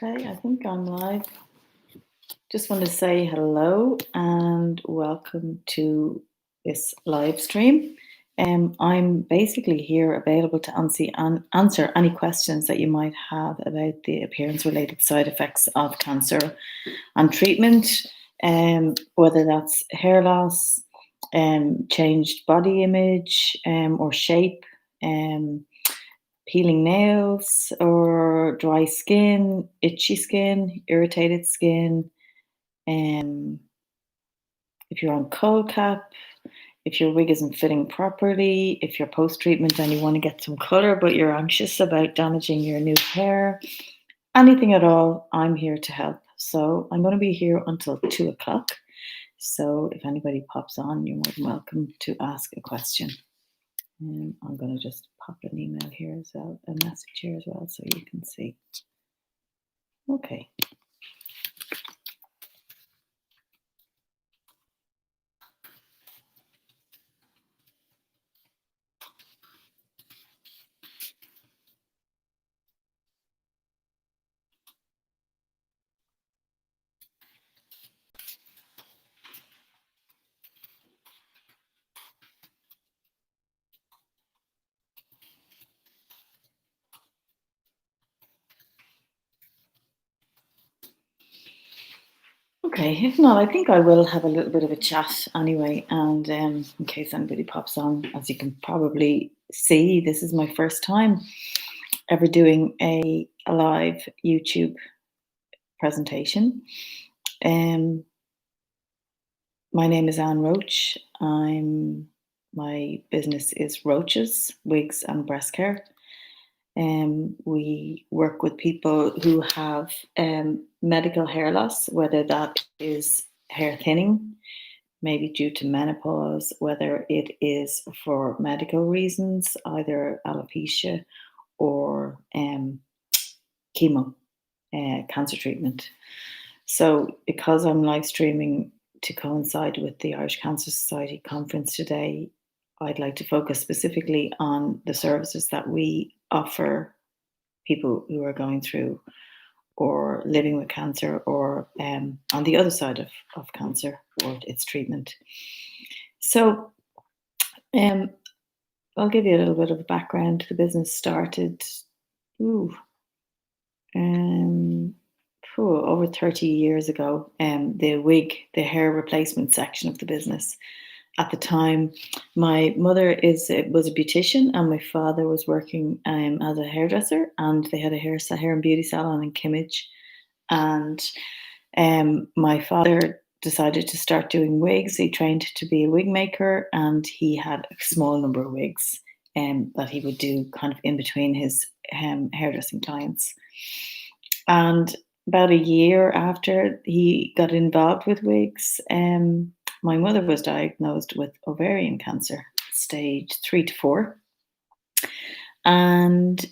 Okay, I think I'm live. Just want to say hello and welcome to this live stream. I'm basically here available to answer any questions that you might have about the appearance-related side effects of cancer and treatment, whether that's hair loss, changed body image or shape, um, peeling nails or dry skin, itchy skin, irritated skin, if you're on cold cap, if your wig isn't fitting properly, if you're post treatment and you want to get some color but you're anxious about damaging your new hair, anything at all, I'm here to help. So I'm going to be here until 2 o'clock. So if anybody pops on, you're more than welcome to ask a question. I'm going to just pop an email here as well, a message here as well, so you can see. Okay. Okay, if not, I think I will have a little bit of a chat anyway. And in case anybody pops on, as you can probably see, this is my first time ever doing a live YouTube presentation. My name is Anne Roach. My business is Roaches, Wigs and Breast Care. We work with people who have medical hair loss, whether that is hair thinning, maybe due to menopause, whether it is for medical reasons, either alopecia or chemo, cancer treatment. So, because I'm live streaming to coincide with the Irish Cancer Society conference today, I'd like to focus specifically on the services that we offer people who are going through or living with cancer or on the other side of cancer or its treatment. So I'll give you a little bit of background. The business started over 30 years ago. The hair replacement section of the business. At the time, my mother was a beautician and my father was working as a hairdresser, and they had a hair and beauty salon in Kimmage. And my father decided to start doing wigs. He trained to be a wig maker, and he had a small number of wigs that he would do kind of in between his hairdressing clients. And about a year after he got involved with wigs, my mother was diagnosed with ovarian cancer, stage 3 to 4. And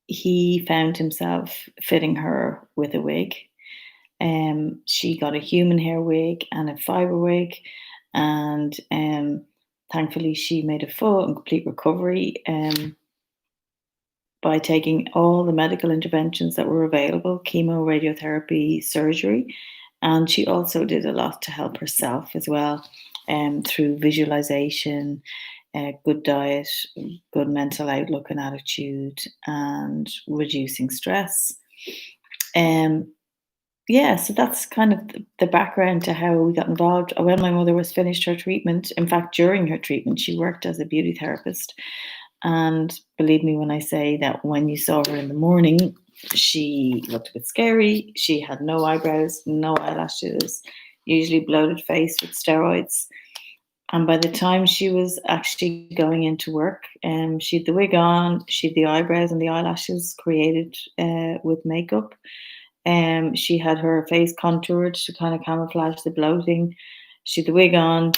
he found himself fitting her with a wig. She got a human hair wig and a fiber wig, and thankfully she made a full and complete recovery by taking all the medical interventions that were available, chemo, radiotherapy, surgery. And she also did a lot to help herself as well, through visualization, good diet, good mental outlook and attitude, and reducing stress. So that's kind of the background to how we got involved. When my mother was finished her treatment, in fact, during her treatment, she worked as a beauty therapist. And believe me when I say that when you saw her in the morning, she looked a bit scary. She had no eyebrows, no eyelashes, usually bloated face with steroids. And by the time she was actually going into work, she had the wig on, she had the eyebrows and the eyelashes created with makeup. She had her face contoured to kind of camouflage the bloating. She had the wig on,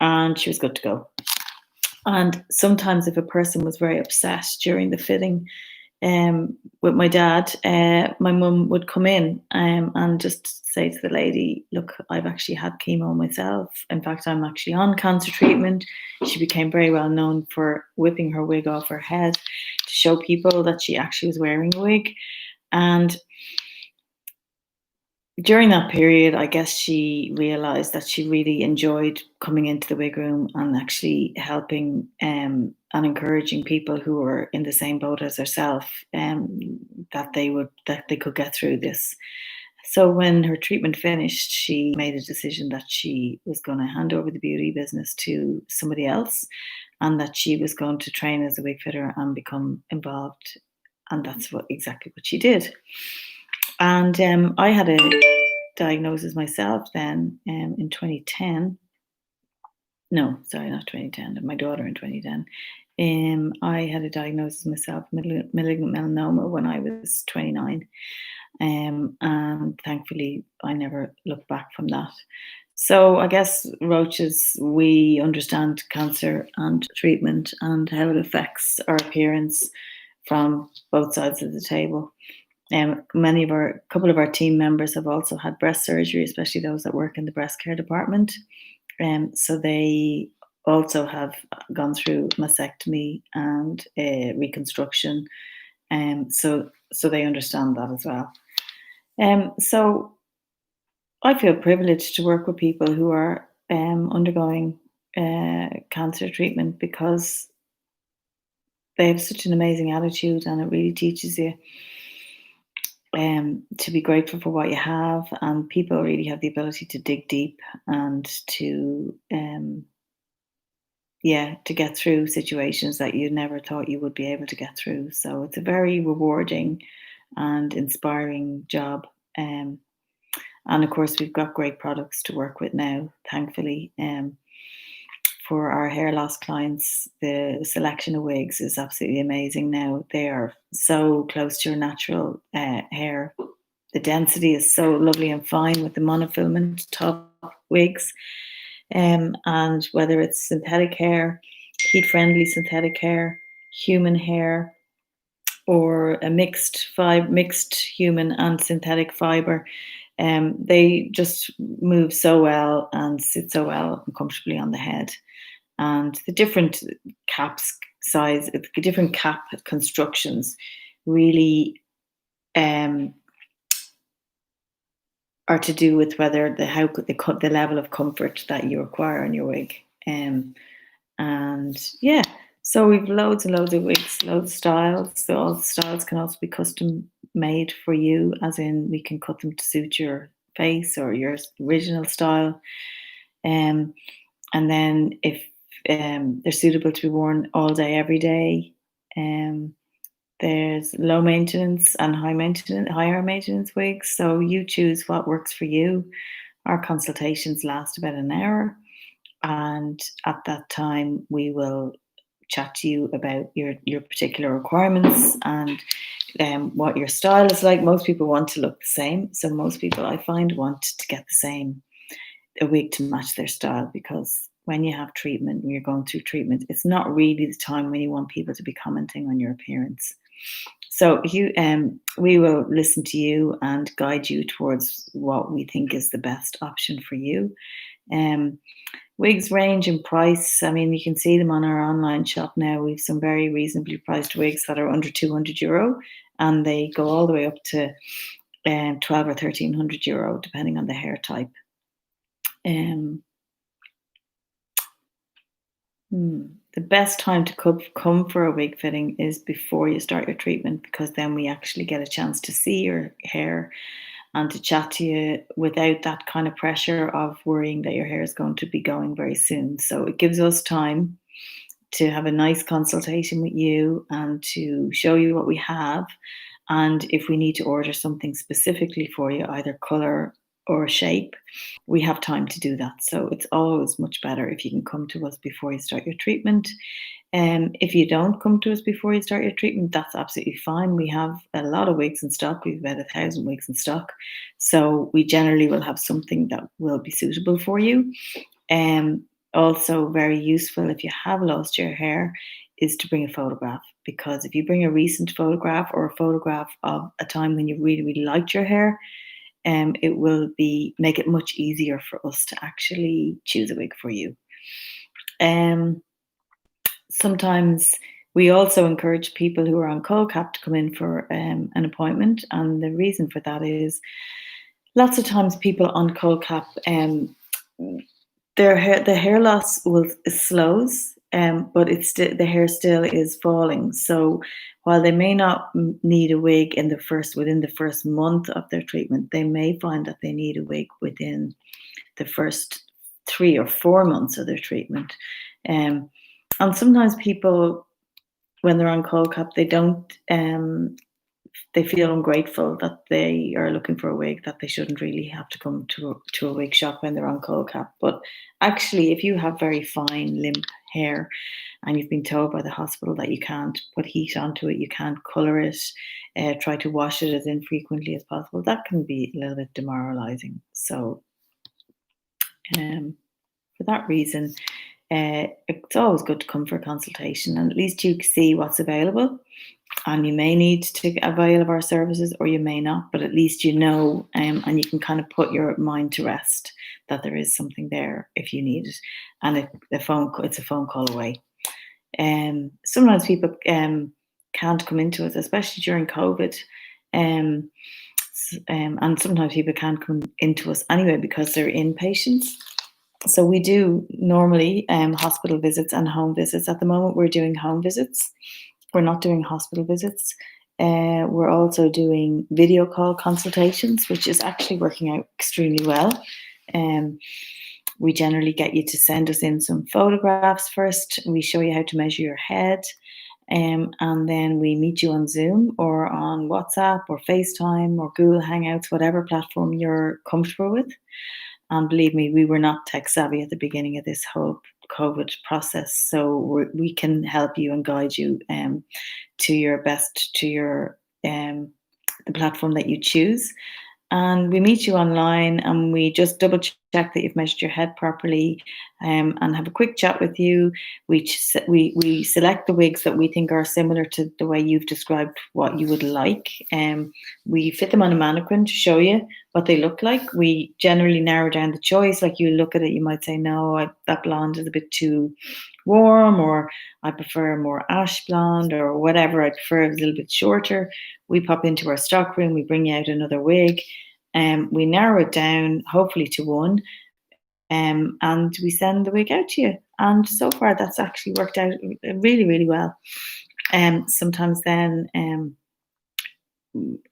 and she was good to go. And sometimes if a person was very upset during the fitting with my dad, my mum would come in and just say to the lady, look, I've actually had chemo myself. In fact, I'm actually on cancer treatment. She became very well known for whipping her wig off her head to show people that she actually was wearing a wig. And during that period, I guess she realized that she really enjoyed coming into the wig room and actually helping and encouraging people who were in the same boat as herself, that they could get through this. So when her treatment finished, she made a decision that she was going to hand over the beauty business to somebody else, and that she was going to train as a wig fitter and become involved. And that's exactly what she did. And I had a diagnosis myself then in 2010. No, sorry, not 2010. My daughter in 2010. I had a diagnosis myself, malignant melanoma, when I was 29. And thankfully, I never looked back from that. So I guess roaches, we understand cancer and treatment and how it affects our appearance from both sides of the table. Couple of our team members have also had breast surgery, especially those that work in the breast care department. So they also have gone through mastectomy and reconstruction. So they understand that as well. So I feel privileged to work with people who are undergoing cancer treatment, because they have such an amazing attitude, and it really teaches you to be grateful for what you have. And people really have the ability to dig deep and to get through situations that you never thought you would be able to get through. So it's a very rewarding and inspiring job. And of course, we've got great products to work with now, thankfully. For our hair loss clients, the selection of wigs is absolutely amazing now. They are so close to your natural hair. The density is so lovely and fine with the monofilament top wigs. And whether it's synthetic hair, heat friendly synthetic hair, human hair, or a mixed human and synthetic fiber, they just move so well and sit so well and comfortably on the head. And the different the different cap constructions really are to do with whether the level of comfort that you require on your wig. And yeah, so we've loads and loads of wigs, loads of styles. So all the styles can also be custom made for you, as in we can cut them to suit your face or your original style. And then if they're suitable to be worn all day, every day. There's low maintenance and higher maintenance wigs. So you choose what works for you. Our consultations last about an hour, and at that time we will chat to you about your particular requirements and what your style is like. Most people want to look the same, so most people, I find, want to get a wig to match their style, because when you have treatment, when you're going through treatment, it's not really the time when you want people to be commenting on your appearance. So we will listen to you and guide you towards what we think is the best option for you. Wigs range in price. I mean, you can see them on our online shop now. We've some very reasonably priced wigs that are under €200, and they go all the way up to 12 or €1,300, depending on the hair type. The best time to come for a wig fitting is before you start your treatment, because then we actually get a chance to see your hair and to chat to you without that kind of pressure of worrying that your hair is going to be going very soon. So it gives us time to have a nice consultation with you and to show you what we have. And if we need to order something specifically for you, either color or shape, we have time to do that. So it's always much better if you can come to us before you start your treatment. If you don't come to us before you start your treatment, that's absolutely fine. We have a lot of wigs in stock. We've about 1,000 wigs in stock. So we generally will have something that will be suitable for you. Also very useful if you have lost your hair is to bring a photograph, because if you bring a recent photograph or a photograph of a time when you really, really liked your hair, it will make it much easier for us to actually choose a wig for you. Sometimes we also encourage people who are on cold cap to come in for an appointment, and the reason for that is lots of times people on cold cap, the hair loss slows, but the hair still is falling. So while they may not need a wig within the first month of their treatment, they may find that they need a wig within the first 3 or 4 months of their treatment. And sometimes people, when they're on cold cap, they feel ungrateful that they are looking for a wig, that they shouldn't really have to come to a wig shop when they're on cold cap. But actually, if you have very fine, limp hair and you've been told by the hospital that you can't put heat onto it, you can't colour it, try to wash it as infrequently as possible, that can be a little bit demoralising. So for that reason, it's always good to come for a consultation, and at least you see what's available. And you may need to avail of our services, or you may not, but at least you know, and you can kind of put your mind to rest that there is something there if you need it. And it's a phone call away. Sometimes people can't come into us, especially during COVID. And sometimes people can't come into us anyway because they're inpatients. So we do normally hospital visits and home visits. At the moment, we're doing home visits. We're not doing hospital visits. We're also doing video call consultations, which is actually working out extremely well. We generally get you to send us in some photographs first. We show you how to measure your head. And then we meet you on Zoom or on WhatsApp or FaceTime or Google Hangouts, whatever platform you're comfortable with. And believe me, we were not tech savvy at the beginning of this whole COVID process, so we can help you and guide you to the platform that you choose. And we meet you online, and we just double check that you've measured your head properly, and have a quick chat with you. We select the wigs that we think are similar to the way you've described what you would like. We fit them on a mannequin to show you what they look like. We generally narrow down the choice. Like, you look at it, you might say, no, that blonde is a bit too warm, or I prefer a more ash blonde, or whatever. I prefer a little bit shorter. We pop into our stock room, we bring you out another wig, and we narrow it down, hopefully to one, and we send the wig out to you. And so far, that's actually worked out really, really well. Sometimes then,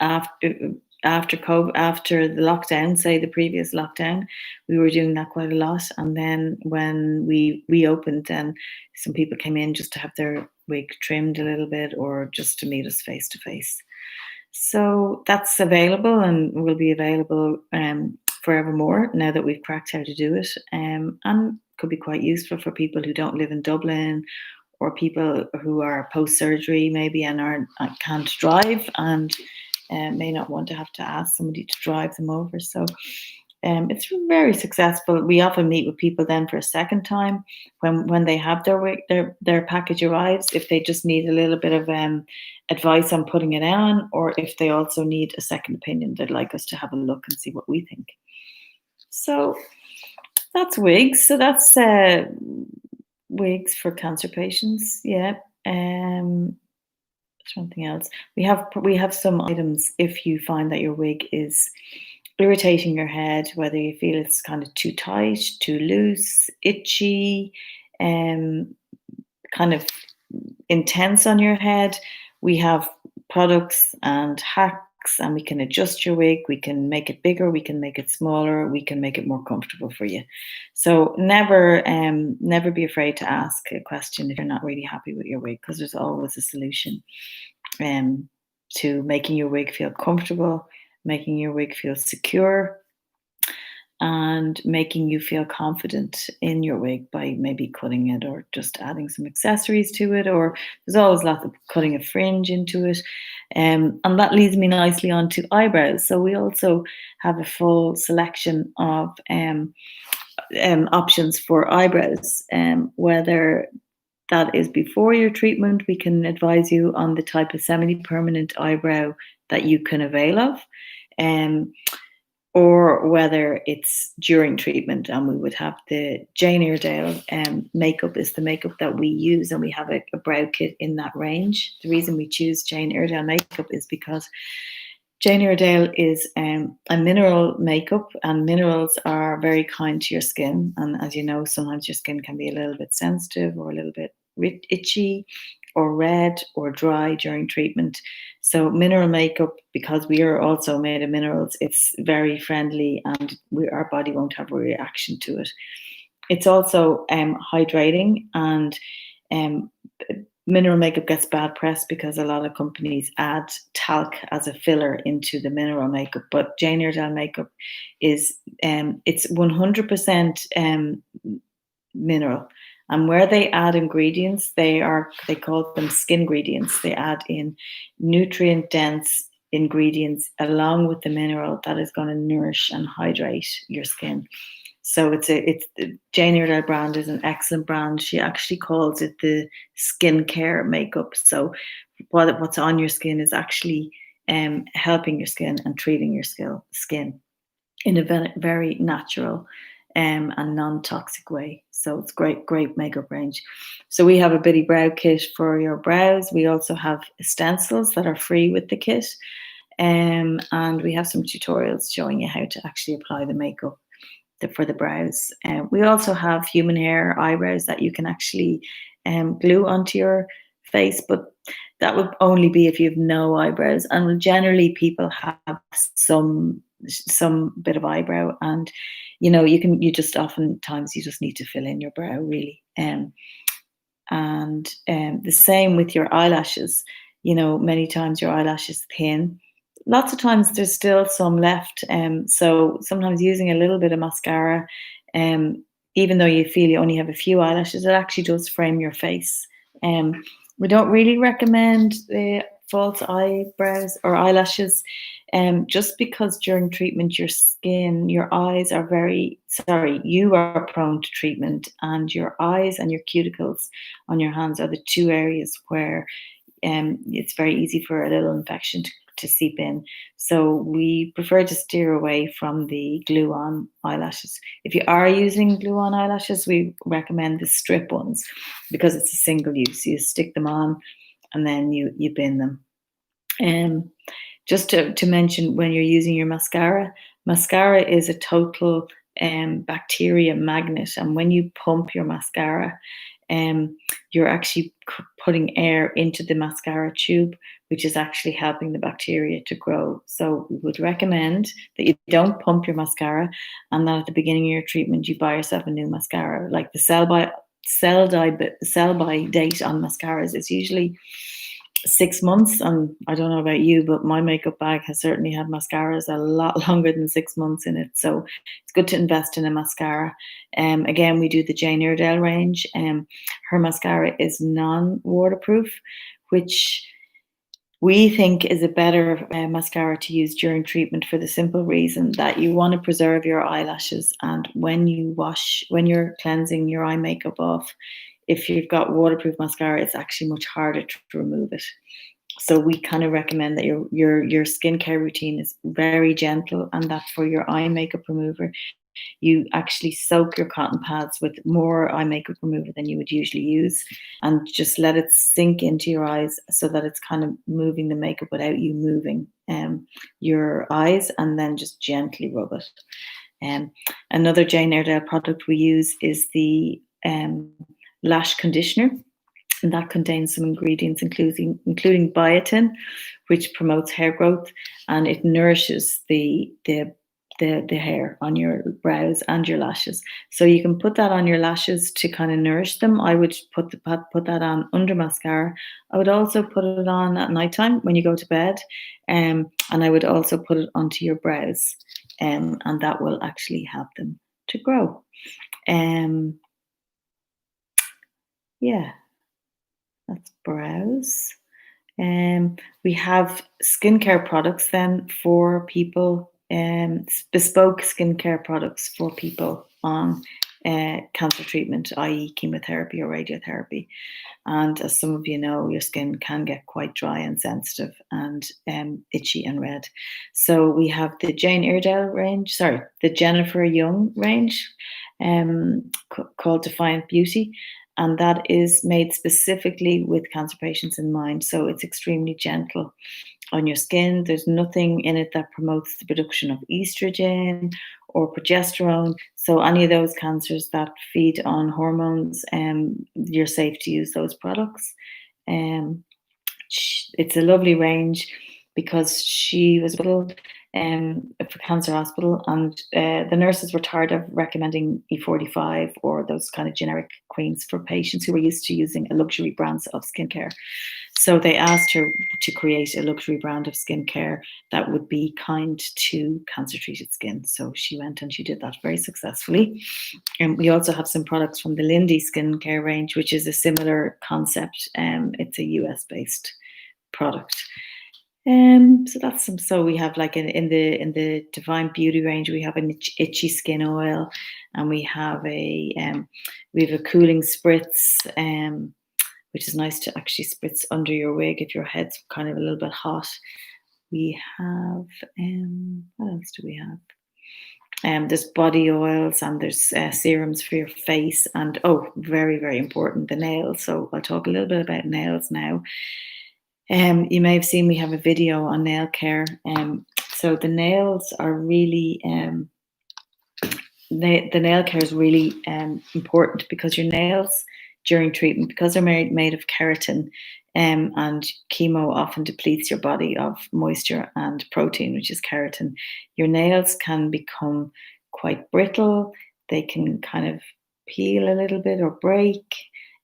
after COVID, after the lockdown, say the previous lockdown, we were doing that quite a lot. And then when we reopened, then some people came in just to have their wig trimmed a little bit, or just to meet us face to face. So that's available, and will be available forevermore now that we've cracked how to do it, and could be quite useful for people who don't live in Dublin, or people who are post-surgery maybe and can't drive, and may not want to have to ask somebody to drive them over. So it's very successful. We often meet with people then for a second time when they have their package arrives, if they just need a little bit of advice on putting it on, or if they also need a second opinion, they'd like us to have a look and see what we think. So that's wigs. So that's wigs for cancer patients. Yeah. Something else. We have some items if you find that your wig is irritating your head, whether you feel it's kind of too tight, too loose, itchy, kind of intense on your head. We have products and hacks, and we can adjust your wig. We can make it bigger, we can make it smaller, we can make it more comfortable for you. So never be afraid to ask a question if you're not really happy with your wig, because there's always a solution to making your wig feel comfortable, making your wig feel secure, and making you feel confident in your wig by maybe cutting it, or just adding some accessories to it, or there's always lots of cutting a fringe into it. And that leads me nicely on to eyebrows. So we also have a full selection of options for eyebrows, whether that is before your treatment. We can advise you on the type of semi-permanent eyebrow that you can avail of, or whether it's during treatment, and we would have the Jane Iredale makeup is the makeup that we use, and we have a brow kit in that range. The reason we choose Jane Iredale makeup is because Jane Iredale is a mineral makeup, and minerals are very kind to your skin. And as you know, sometimes your skin can be a little bit sensitive or a little bit itchy or red or dry during treatment. So mineral makeup, because we are also made of minerals, it's very friendly, and our body won't have a reaction to it. It's also hydrating, and um, mineral makeup gets bad press because a lot of companies add talc as a filler into the mineral makeup. But Jane Iredale makeup is it's 100% mineral. And where they add ingredients, they call them skin ingredients. They add in nutrient dense ingredients along with the mineral that is going to nourish and hydrate your skin. So it's Jane Iredale brand is an excellent brand. She actually calls it the skincare makeup. So what's on your skin is actually helping your skin and treating your skin in a very natural and non-toxic way. So it's great makeup range. So we have a bitty brow kit for your brows. We also have stencils that are free with the kit. And we have some tutorials showing you how to actually apply the makeup for the brows. We also have human hair eyebrows that you can actually glue onto your face, but that would only be if you have no eyebrows. And generally, people have some bit of eyebrow, and you just oftentimes you just need to fill in your brow really. And the same with your eyelashes. Many times your eyelashes thin. Lots of times there's still some left. So sometimes using a little bit of mascara, even though you feel you only have a few eyelashes, it actually does frame your face. We don't really recommend false eyebrows or eyelashes, just because during treatment your eyes are you are prone to treatment, and your eyes and your cuticles on your hands are the two areas where it's very easy for a little infection to seep in. So we prefer to steer away from the glue-on eyelashes. If you are using glue-on eyelashes, we recommend the strip ones because it's a single use. You stick them on and then you bin them. Just to mention, when you're using your mascara is a total bacteria magnet, and when you pump your mascara, you're actually putting air into the mascara tube, which is actually helping the bacteria to grow. So we would recommend that you don't pump your mascara, and that at the beginning of your treatment you buy yourself a new mascara. Like the sell by date on mascaras is usually 6 months, and I don't know about you, but my makeup bag has certainly had mascaras a lot longer than 6 months in it. So it's good to invest in a mascara. Again, we do the Jane Iredale range. Her mascara is non-waterproof, which we think is a better mascara to use during treatment for the simple reason that you want to preserve your eyelashes. And when you're cleansing your eye makeup off, if you've got waterproof mascara, it's actually much harder to remove it. So we kind of recommend that your skincare routine is very gentle, and that for your eye makeup remover, you actually soak your cotton pads with more eye makeup remover than you would usually use, and just let it sink into your eyes so that it's kind of moving the makeup without you moving your eyes, and then just gently rub it. Another Jane Iredale product we use is the lash conditioner, and that contains some ingredients including biotin, which promotes hair growth, and it nourishes the hair on your brows and your lashes. So you can put that on your lashes to kind of nourish them. I would put that on under mascara. I would also put it on at nighttime when you go to bed, and I would also put it onto your brows, and that will actually help them to grow. Yeah, that's brows. We have skincare products then for people, bespoke skincare products for people on cancer treatment, i.e. chemotherapy or radiotherapy. And as some of you know, your skin can get quite dry and sensitive and itchy and red. So we have the Jane Iredale range, the Jennifer Young range, called Defiant Beauty. And that is made specifically with cancer patients in mind. So it's extremely gentle. on your skin. There's nothing in it that promotes the production of estrogen or progesterone. So any of those cancers that feed on hormones, you're safe to use those products. Um, it's a lovely range because she was little for Cancer Hospital, and the nurses were tired of recommending E45 or those kind of generic creams for patients who were used to using a luxury brands of skincare. So they asked her to create a luxury brand of skincare that would be kind to cancer-treated skin. So she went and she did that very successfully. And we also have some products from the Lindy skincare range, which is a similar concept. It's a US-based product. So that's some. So we have like in the Divine Beauty range, we have an itchy skin oil, and we have a cooling spritz, which is nice to actually spritz under your wig if your head's kind of a little bit hot. We have what else do we have? There's body oils and there's serums for your face, and very, very important, the nails. So I'll talk a little bit about nails now. You may have seen we have a video on nail care. So the nails are really the nail care is really important because your nails during treatment, because they're made of keratin, and chemo often depletes your body of moisture and protein, which is keratin. Your nails can become quite brittle. They can kind of peel a little bit or break.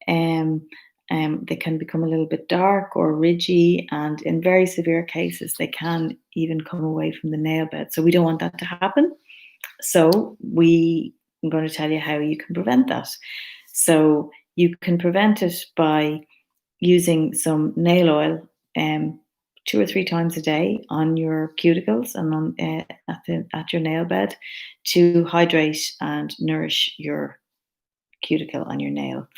They can become a little bit dark or ridgy, and in very severe cases, they can even come away from the nail bed. So we don't want that to happen. So I'm going to tell you how you can prevent that. So you can prevent it by using some nail oil 2 or 3 times a day on your cuticles and on at your nail bed to hydrate and nourish your cuticle on your nail.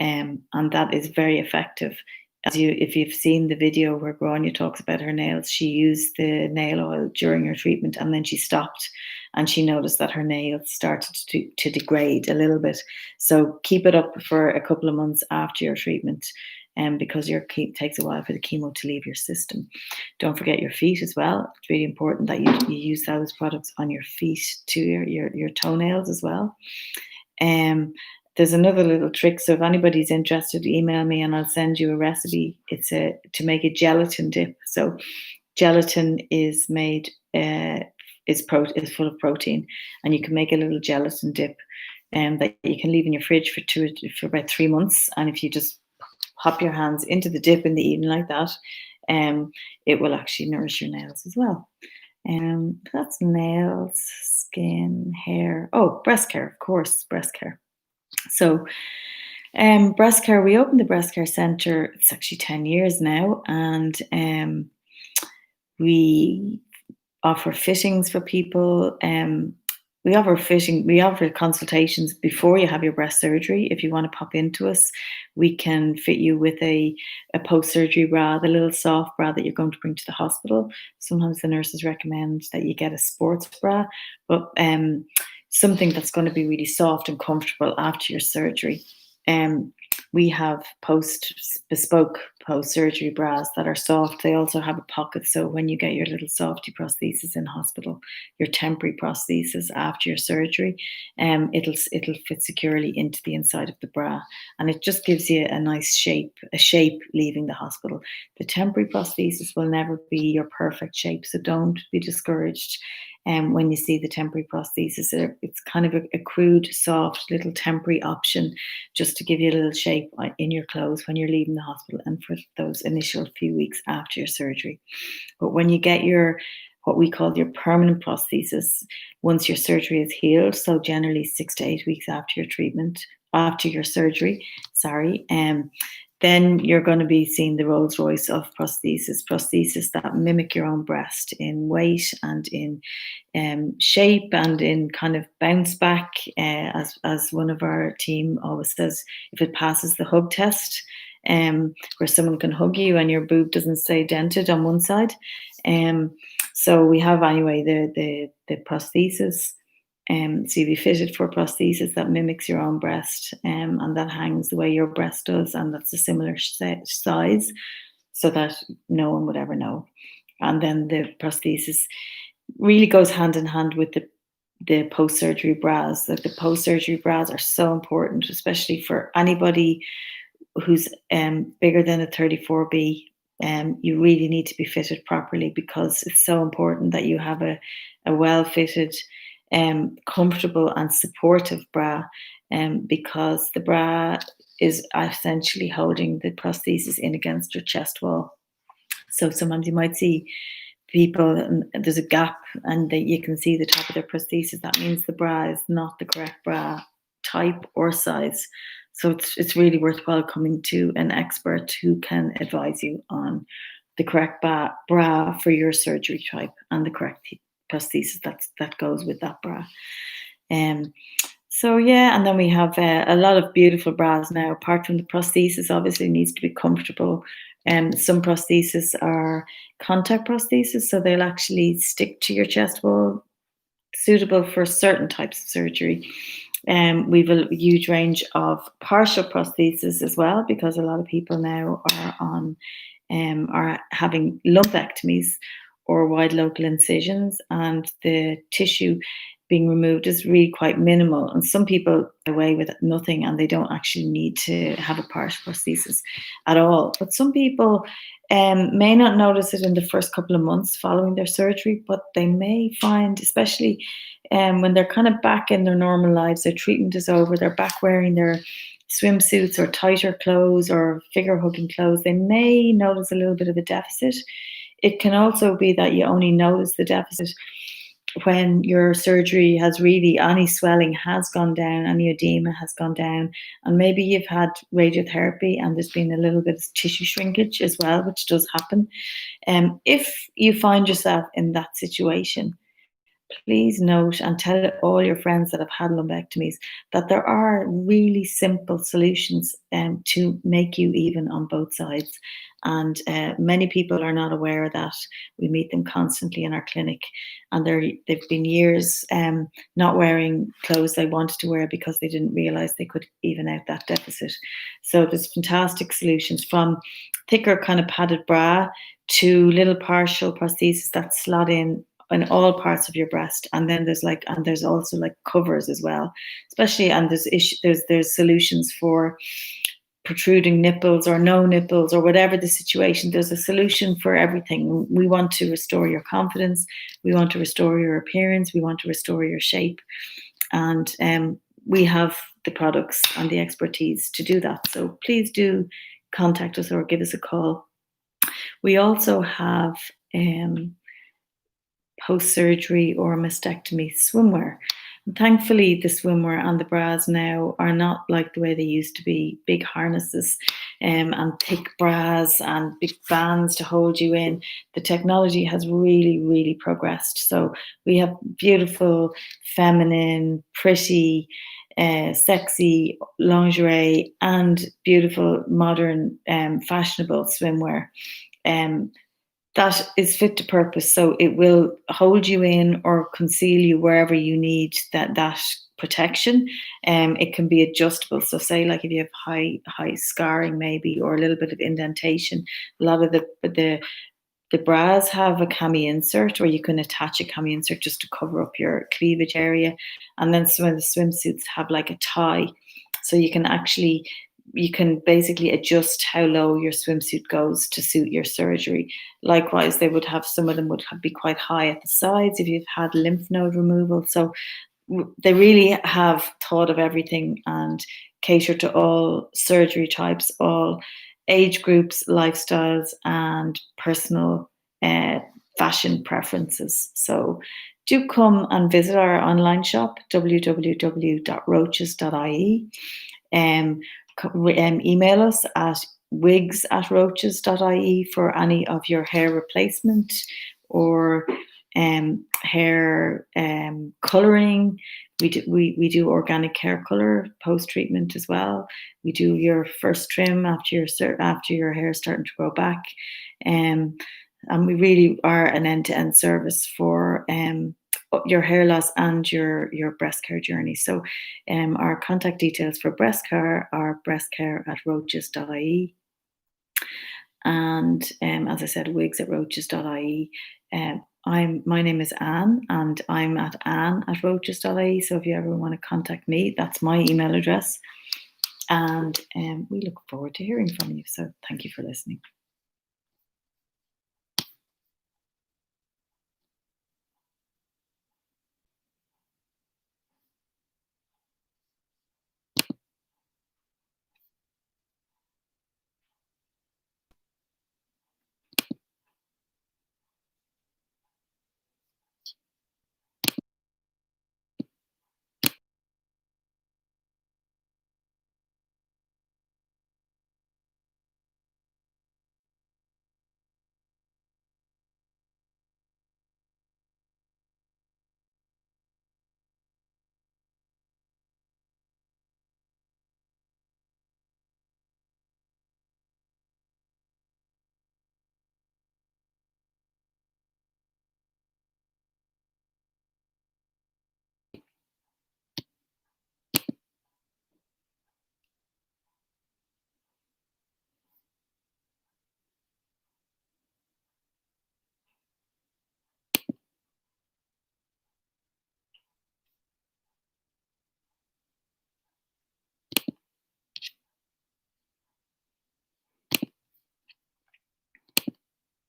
And that is very effective. If you've seen the video where Grania talks about her nails, she used the nail oil during her treatment and then she stopped and she noticed that her nails started to degrade a little bit. So keep it up for a couple of months after your treatment, because it takes a while for the chemo to leave your system. Don't forget your feet as well. It's really important that you use those products on your feet to your toenails as well. There's another little trick. So if anybody's interested, email me and I'll send you a recipe. It's to make a gelatin dip. So gelatin is made is full of protein, and you can make a little gelatin dip that you can leave in your fridge for about 3 months. And if you just hop your hands into the dip in the evening like that, it will actually nourish your nails as well. That's nails, skin, hair. Oh, breast care, of course, breast care. So breast care, we opened the breast care center, it's actually 10 years now, and we offer fittings for people. We offer consultations before you have your breast surgery. If you want to pop into us, we can fit you with a post-surgery bra, the little soft bra that you're going to bring to the hospital. Sometimes the nurses recommend that you get a sports bra, but something that's going to be really soft and comfortable after your surgery. We have bespoke post-surgery bras that are soft. They also have a pocket, so when you get your little softy prosthesis in hospital, your temporary prosthesis after your surgery, it'll fit securely into the inside of the bra, and it just gives you a nice shape leaving the hospital. The temporary prosthesis will never be your perfect shape, so don't be discouraged. When you see the temporary prosthesis, it's kind of a crude, soft little temporary option just to give you a little shape in your clothes when you're leaving the hospital and for those initial few weeks after your surgery. But when you get what we call your permanent prosthesis, once your surgery is healed, so generally 6 to 8 weeks after your surgery, then you're going to be seeing the Rolls Royce of prosthesis that mimic your own breast in weight and in shape and in kind of bounce back. As one of our team always says, if it passes the hug test, where someone can hug you and your boob doesn't stay dented on one side. So we have anyway the prosthesis. So you'll be fitted for a prosthesis that mimics your own breast, and that hangs the way your breast does, and that's a similar size, so that no one would ever know. and then the prosthesis really goes hand in hand with the post-surgery bras. That the post-surgery bras are so important, especially for anybody who's bigger than a 34B. You really need to be fitted properly, because it's so important that you have a well-fitted, comfortable and supportive bra, because the bra is essentially holding the prosthesis in against your chest wall. So sometimes you might see people, and there's a gap, and you can see the top of their prosthesis. That means the bra is not the correct bra type or size. So it's really worthwhile coming to an expert who can advise you on the correct bra for your surgery type and the correct prosthesis that goes with that bra. So yeah, and then we have a lot of beautiful bras now. Apart from the prosthesis, obviously needs to be comfortable. Some prostheses are contact prostheses, so they'll actually stick to your chest wall, suitable for certain types of surgery. We've a huge range of partial prostheses as well, because a lot of people now are having lumpectomies or wide local incisions, and the tissue being removed is really quite minimal. And some people get away with nothing, and they don't actually need to have a partial prosthesis at all. But some people may not notice it in the first couple of months following their surgery, but they may find, especially when they're kind of back in their normal lives, their treatment is over, they're back wearing their swimsuits or tighter clothes or figure hugging clothes, they may notice a little bit of a deficit. It can also be that you only notice the deficit when your surgery has really, any swelling has gone down, any edema has gone down, and maybe you've had radiotherapy and there's been a little bit of tissue shrinkage as well, which does happen. If you find yourself in that situation, please note and tell all your friends that have had lumpectomies that there are really simple solutions to make you even on both sides. And many people are not aware of that. We meet them constantly in our clinic, and they've been years not wearing clothes they wanted to wear because they didn't realize they could even out that deficit. So there's fantastic solutions, from thicker kind of padded bra to little partial prosthesis that slot in all parts of your breast. And then there's also like covers as well, especially, and there's solutions for protruding nipples or no nipples or whatever the situation. There's a solution for everything. We want to restore your confidence, we want to restore your appearance, we want to restore your shape, and we have the products and the expertise to do that. So please do contact us or give us a call. We also have post-surgery or mastectomy swimwear. And thankfully, the swimwear and the bras now are not like the way they used to be, big harnesses and thick bras and big bands to hold you in. The technology has really, really progressed. So we have beautiful, feminine, pretty, sexy lingerie and beautiful, modern, fashionable swimwear. That is fit to purpose, so it will hold you in or conceal you wherever you need that protection. It can be adjustable. So say like if you have high scarring maybe, or a little bit of indentation, a lot of the bras have a cami insert, or you can attach a cami insert just to cover up your cleavage area. And then some of the swimsuits have like a tie, so you can basically adjust how low your swimsuit goes to suit your surgery. Likewise, some of them would be quite high at the sides if you've had lymph node removal. So they really have thought of everything and cater to all surgery types, all age groups, lifestyles, and personal fashion preferences. So do come and visit our online shop, www.roaches.ie. Email us at wigs@roaches.ie for any of your hair replacement or hair colouring. We do organic hair colour post treatment as well. We do your first trim after your hair is starting to grow back, and we really are an end-to-end service for your hair loss and your breast care journey. So our contact details for breast care are breastcare@roaches.ie. And as I said, wigs@roaches.ie. My name is Anne, and I'm at anne@roaches.ie. So if you ever want to contact me, that's my email address. And we look forward to hearing from you. So thank you for listening.